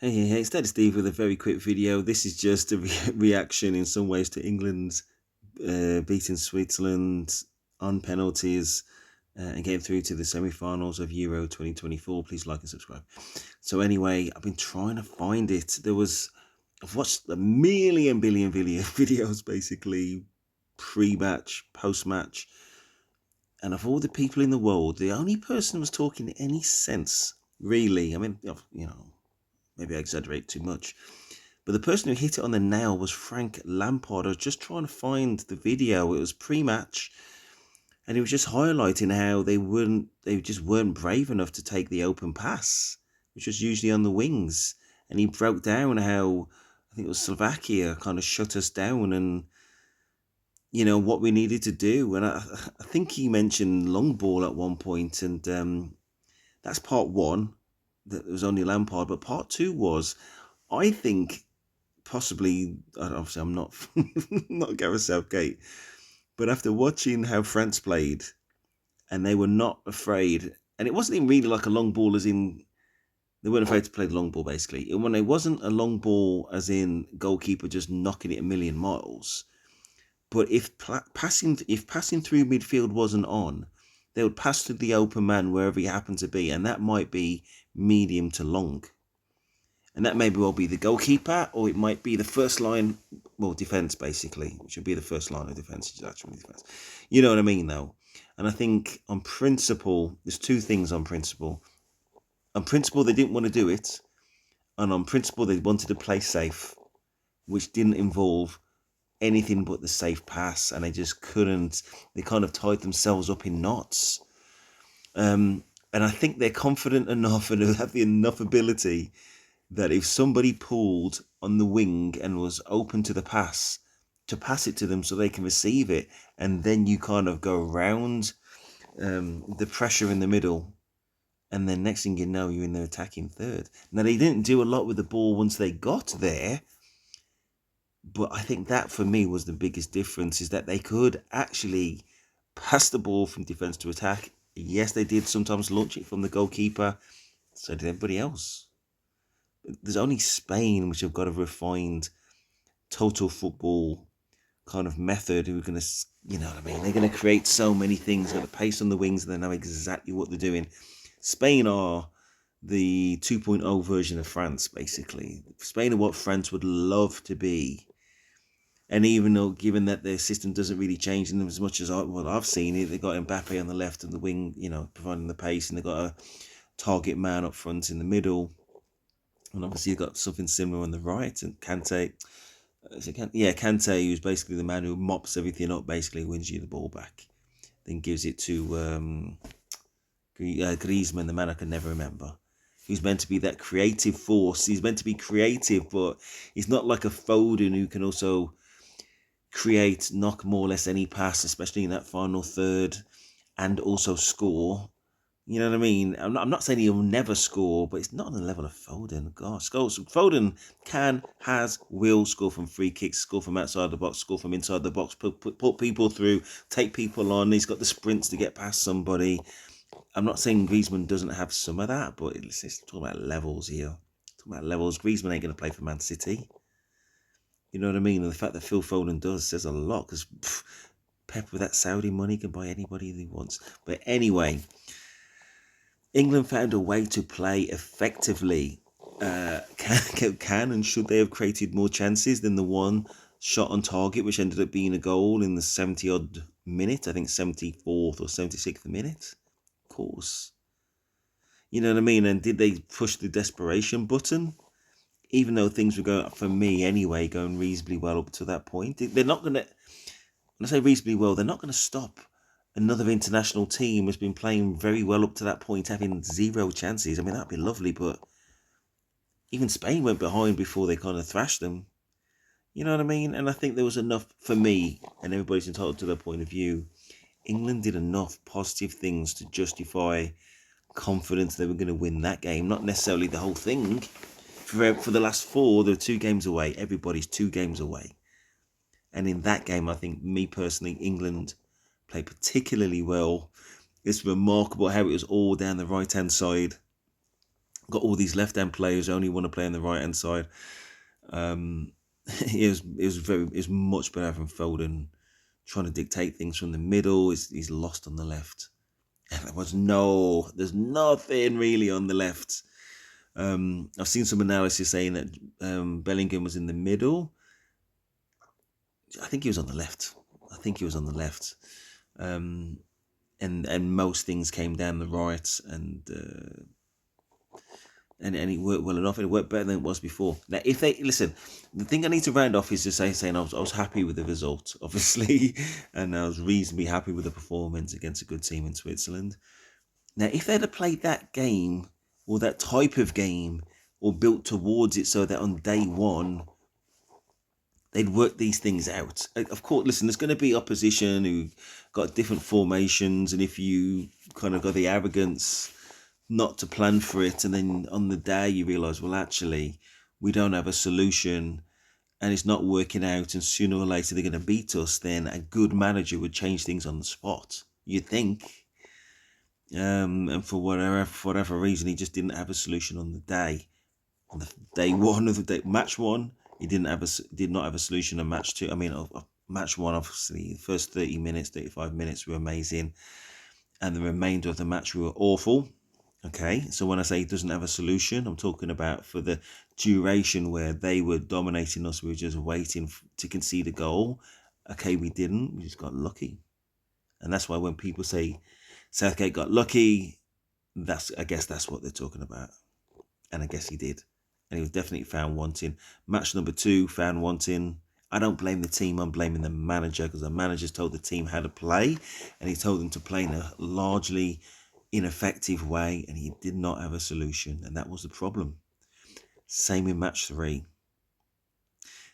Hey, it's Daddy Steve with a very quick video. This is just a reaction in some ways to England beating Switzerland on penalties and getting through to the semi-finals of Euro 2024. Please like and subscribe. So anyway, I've been trying to find it. I've watched a million billion video videos basically pre-match, post-match, and of all the people in the world, the only person who was talking any sense, really, I mean, maybe I exaggerate too much, but the person who hit it on the nail was Frank Lampard. I was just trying to find the video. It was pre-match, and he was just highlighting how they just weren't brave enough to take the open pass, which was usually on the wings. And he broke down how I think it was Slovakia kind of shut us down, and what we needed to do. And I think he mentioned long ball at one point, and that's part one. That was only Lampard, but part two was, I think, possibly, obviously I'm not not Gareth Southgate, but after watching how France played, and they were not afraid, and it wasn't even really like a long ball as in they weren't afraid to play the long ball basically. And when it wasn't a long ball as in goalkeeper just knocking it a million miles, but if passing through midfield wasn't on, they would pass to the open man wherever he happened to be, and that might be medium to long. And that may well be the goalkeeper, or it might be the first line, well, defence basically, which would be the first line of defence, is actually defence. You know what I mean, though? And I think on principle, there's two things on principle. On principle, they didn't want to do it. And on principle, they wanted to play safe, which didn't involve anything but the safe pass. And they just couldn't, they kind of tied themselves up in knots. And I think they're confident enough and have the enough ability that if somebody pulled on the wing and was open to the pass, to pass it to them so they can receive it, and then you kind of go around the pressure in the middle, and then next thing you know, you're in the attacking third. Now, they didn't do a lot with the ball once they got there, but I think that for me was the biggest difference, is that they could actually pass the ball from defence to attack. Yes, they did sometimes launch it from the goalkeeper, so did everybody else. There's only Spain which have got a refined total football kind of method, who are going to, you know what I mean? They're going to create so many things, got the pace on the wings, and they know exactly what they're doing. Spain are the 2.0 version of France, basically. Spain are what France would love to be. And even though, given that their system doesn't really change in them as much as I've seen it, they've got Mbappe on the left of the wing, providing the pace, and they've got a target man up front in the middle. And obviously, you've got something similar on the right, and Kante. Kante, who's basically the man who mops everything up, basically wins you the ball back, then gives it to Griezmann, the man I can never remember, who's meant to be that creative force. He's meant to be creative, but he's not like a Foden who can also knock more or less any pass, especially in that final third, and also score. You know what I mean? I'm not saying he'll never score, but it's not on the level of Foden. Gosh, Foden will score from free kicks, score from outside the box, score from inside the box, put people through, take people on. He's got the sprints to get past somebody. I'm not saying Griezmann doesn't have some of that, but it's talking about levels here. Talking about levels. Griezmann ain't going to play for Man City. You know what I mean? And the fact that Phil Foden does says a lot, because Pep with that Saudi money can buy anybody he wants. But anyway, England found a way to play effectively. Can and should they have created more chances than the one shot on target, which ended up being a goal in the 70-odd minute? I think 74th or 76th minute. Of course. You know what I mean? And did they push the desperation button? Even though things were going, for me anyway, going reasonably well up to that point. They're not going to, when I say reasonably well, they're not going to stop another international team has been playing very well up to that point, having zero chances. I mean, that'd be lovely, but even Spain went behind before they kind of thrashed them. You know what I mean? And I think there was enough for me, and everybody's entitled to their point of view. England did enough positive things to justify confidence they were going to win that game. Not necessarily the whole thing. For the last four, they're 2 games away. Everybody's 2 games away. And in that game, I think, me personally, England played particularly well. It's remarkable how it was all down the right-hand side. got all these left-hand players who only want to play on the right-hand side. It was much better from Foden trying to dictate things from the middle. He's lost on the left. And there's nothing really on the left. I've seen some analysis saying that Bellingham was in the middle. I think he was on the left. And most things came down the right, and it worked well enough. It worked better than it was before. Now, if they listen, the thing I need to round off is just saying I was happy with the result, obviously, and I was reasonably happy with the performance against a good team in Switzerland. Now, if they'd have played that game or that type of game or built towards it so that on day one they'd work these things out. Of course, listen, there's going to be opposition who got different formations, and if you kind of got the arrogance not to plan for it, and then on the day you realise, well, actually, we don't have a solution, and it's not working out, and sooner or later they're going to beat us, then a good manager would change things on the spot. You'd think. And for whatever reason, he just didn't have a solution on the day. On the day one of the day, match one, he did not have a solution. On match two, I mean, match one, obviously, the first 30 minutes, 35 minutes were amazing, and the remainder of the match were awful. Okay, so when I say he doesn't have a solution, I'm talking about for the duration where they were dominating us, we were just waiting to concede a goal. Okay, we didn't. We just got lucky, and that's why when people say Southgate got lucky, I guess that's what they're talking about. And I guess he did. And he was definitely found wanting. Match number 2, found wanting. I don't blame the team, I'm blaming the manager, because the manager's told the team how to play, and he told them to play in a largely ineffective way, and he did not have a solution, and that was the problem. Same in match 3.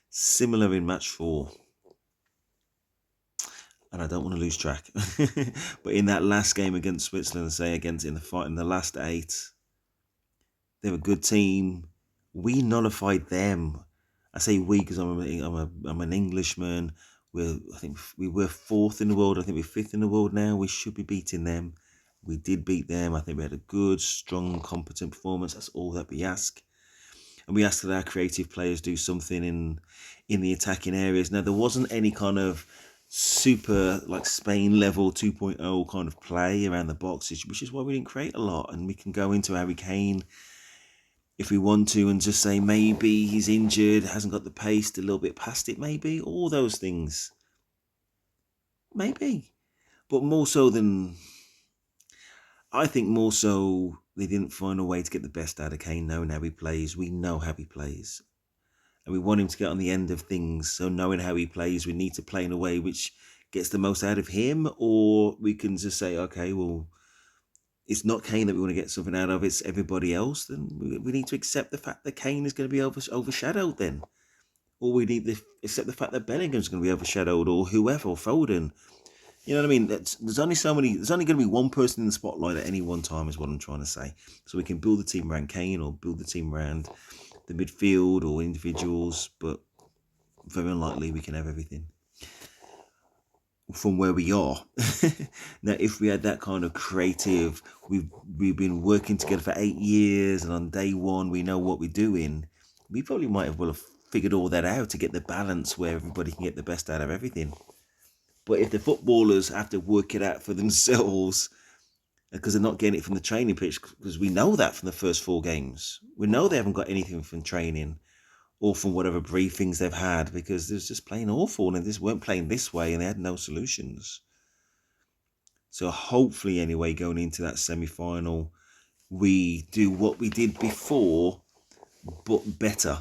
Similar in match 4. And I don't want to lose track. But in that last game against Switzerland, say in the last 8, they're a good team. We nullified them. I say we because I'm an Englishman. I think we were 4th in the world. I think we're 5th in the world now. We should be beating them. We did beat them. I think we had a good, strong, competent performance. That's all that we ask. And we ask that our creative players do something in the attacking areas. Now, there wasn't any kind of super like Spain level 2.0 kind of play around the boxes, which is why we didn't create a lot. And we can go into Harry Kane if we want to and just say maybe he's injured, hasn't got the pace, a little bit past it, maybe. All those things. Maybe. But more so I think more so they didn't find a way to get the best out of Kane, knowing how he plays. We know how he plays. And we want him to get on the end of things. So knowing how he plays, we need to play in a way which gets the most out of him. Or we can just say, okay, well, it's not Kane that we want to get something out of, it's everybody else. Then we need to accept the fact that Kane is going to be overshadowed then. Or we need to accept the fact that Bellingham's going to be overshadowed, or whoever, or Foden. You know what I mean? There's only going to be one person in the spotlight at any one time, is what I'm trying to say. So we can build the team around Kane, or build the team around the midfield or individuals, but very unlikely we can have everything from where we are. Now, if we had that kind of creative, we've been working together for 8 years, and on day one we know what we're doing, we probably might have figured all that out to get the balance where everybody can get the best out of everything. But if the footballers have to work it out for themselves, because they're not getting it from the training pitch, because we know that from the first 4 games, we know they haven't got anything from training or from whatever briefings they've had, because they're just playing awful and they just weren't playing this way and they had no solutions. So hopefully, anyway, going into that semi-final, we do what we did before, but better.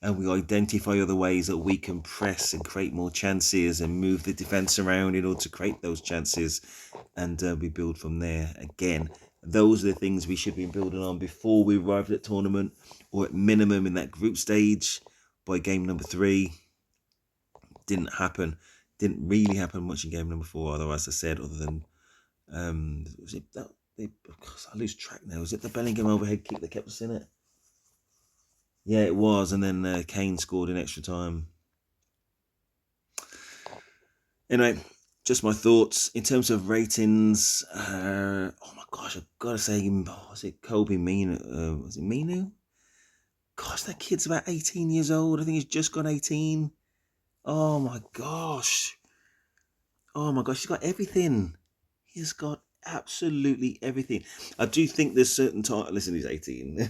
And we identify other ways that we can press and create more chances and move the defence around in order to create those chances. And we build from there. Again, those are the things we should be building on before we arrived at tournament, or at minimum in that group stage by game number 3. Didn't happen. Didn't really happen much in game number 4, although, as I said, other than was it that I lose track now. Was it the Bellingham overhead kick that kept us in it? Yeah, it was. And then Kane scored in extra time. Anyway, just my thoughts in terms of ratings. Oh my gosh, I've got to say, was it Kobe Minu? Was it Minu? Gosh, that kid's about 18 years old. I think he's just gone 18. Oh my gosh. Oh my gosh, he's got everything. He's got absolutely everything. I do think there's certain time. Listen, he's 18.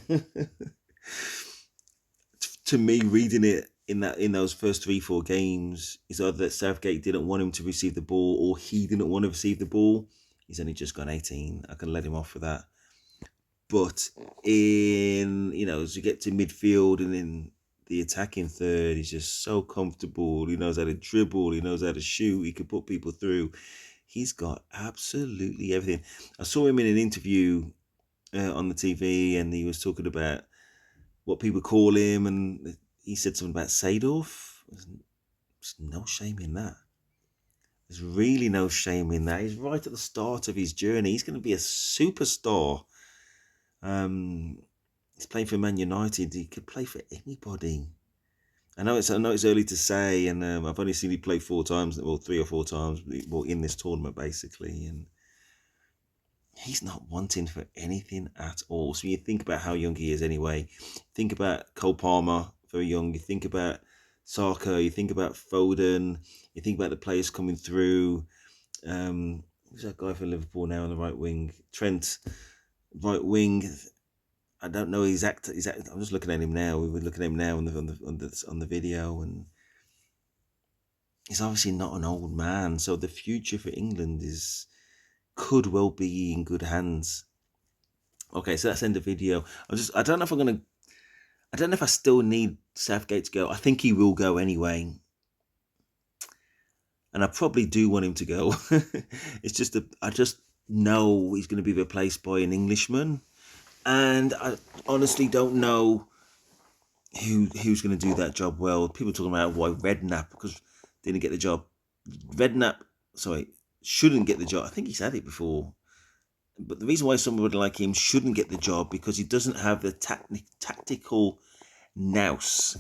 To me, reading it in those first 3-4 games, is either that Southgate didn't want him to receive the ball or he didn't want to receive the ball. He's only just gone 18. I can let him off for that. But as you get to midfield and in the attacking third, he's just so comfortable. He knows how to dribble. He knows how to shoot. He can put people through. He's got absolutely everything. I saw him in an interview on the TV, and he was talking about what people call him, and he said something about Seedorf. There's no shame in that. There's really no shame in that. He's right at the start of his journey. He's going to be a superstar. He's playing for Man United. He could play for anybody. I know it's early to say, and I've only seen him play 4 times, well, 3 or 4 times, well, in this tournament basically, and he's not wanting for anything at all. So you think about how young he is anyway. Think about Cole Palmer, very young. You think about Saka. You think about Foden. You think about the players coming through. Who's that guy for Liverpool now on the right wing? Trent, right wing. I don't know exact. I'm just looking at him now. We were looking at him now on the video, and he's obviously not an old man. So the future for England could well be in good hands. Okay, so that's the end of the video. I don't know if I still need Southgate to go. I think he will go anyway. And I probably do want him to go. It's just I just know he's going to be replaced by an Englishman. And I honestly don't know who's going to do that job well. People talking about why Redknapp, because didn't get the job. Redknapp, shouldn't get the job. I think he's had it before. But the reason why somebody like him shouldn't get the job, because he doesn't have the tactical nous.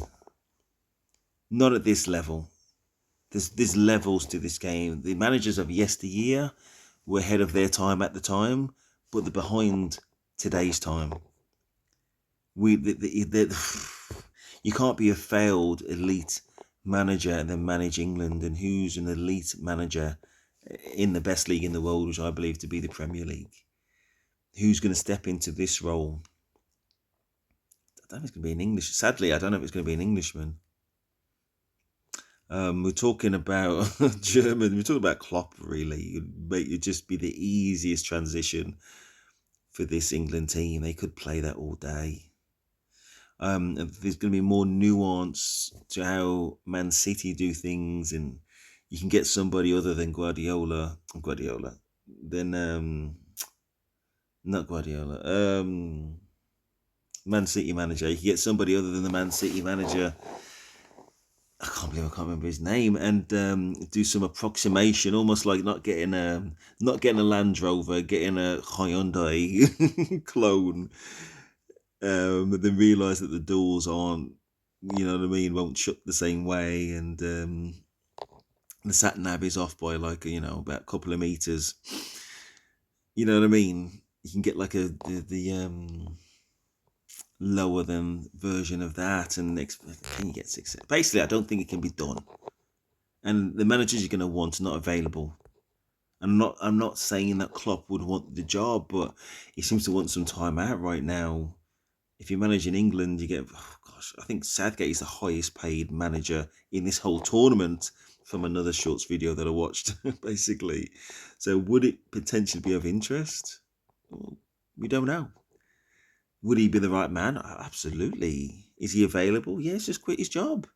Not at this level. There's levels to this game. The managers of yesteryear were ahead of their time at the time, but they're behind today's time. You can't be a failed elite manager and then manage England. And who's an elite manager in the best league in the world, which I believe to be the Premier League? Who's going to step into this role? I don't know if it's going to be an English. Sadly, I don't know if it's going to be an Englishman. We're talking about German. We're talking about Klopp. Really, it'd just be the easiest transition for this England team. They could play that all day. There's going to be more nuance to how Man City do things, and you can get somebody other than Guardiola. Then not Guardiola. Man City manager. You can get somebody other than the Man City manager. I can't remember his name, and do some approximation, almost like not getting a Land Rover, getting a Hyundai clone, and then realise that the doors aren't, won't shut the same way, and the sat nav is off by about a couple of meters. You know what I mean? You can get like the lower than version of that, and can you get success? Basically, I don't think it can be done, and the managers you're going to want are not available. I'm not saying that Klopp would want the job, but he seems to want some time out right now. If you're managing England, you get, I think Southgate is the highest paid manager in this whole tournament, from another Shorts video that I watched, basically. So would it potentially be of interest? Well, we don't know. Would he be the right man? Absolutely. Is he available? Yes, just quit his job.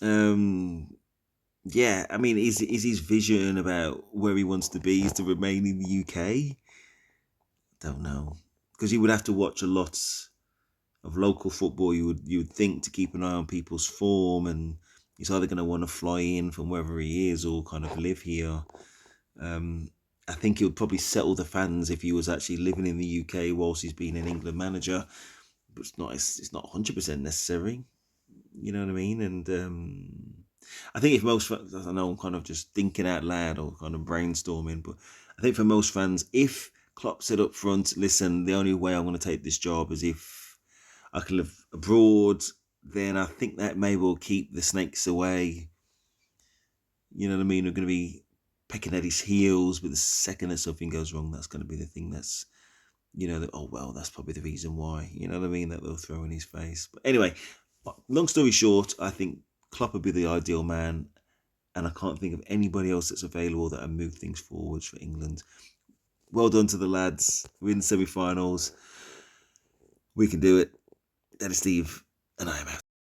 Yeah, I mean, is his vision about where he wants to be is to remain in the UK? Don't know, because he would have to watch a lot of local football. You would think, to keep an eye on people's form, and he's either going to want to fly in from wherever he is or kind of live here. I think he would probably settle the fans if he was actually living in the UK whilst he's been an England manager, but it's not 100% necessary. You know what I mean? And I think if most fans, I know I'm kind of just thinking out loud or kind of brainstorming, but I think for most fans, if Klopp said up front, listen, the only way I'm going to take this job is if I can live abroad, then I think that may well keep the snakes away. You know what I mean? We're going to be pecking at his heels, but the second that something goes wrong, that's going to be the thing that's, oh, well, that's probably the reason why, you know what I mean, that they'll throw in his face. But anyway, long story short, I think Klopp would be the ideal man, and I can't think of anybody else that's available that will move things forwards for England. Well done to the lads. We're in the semi-finals. We can do it. That is Steve, and I am out.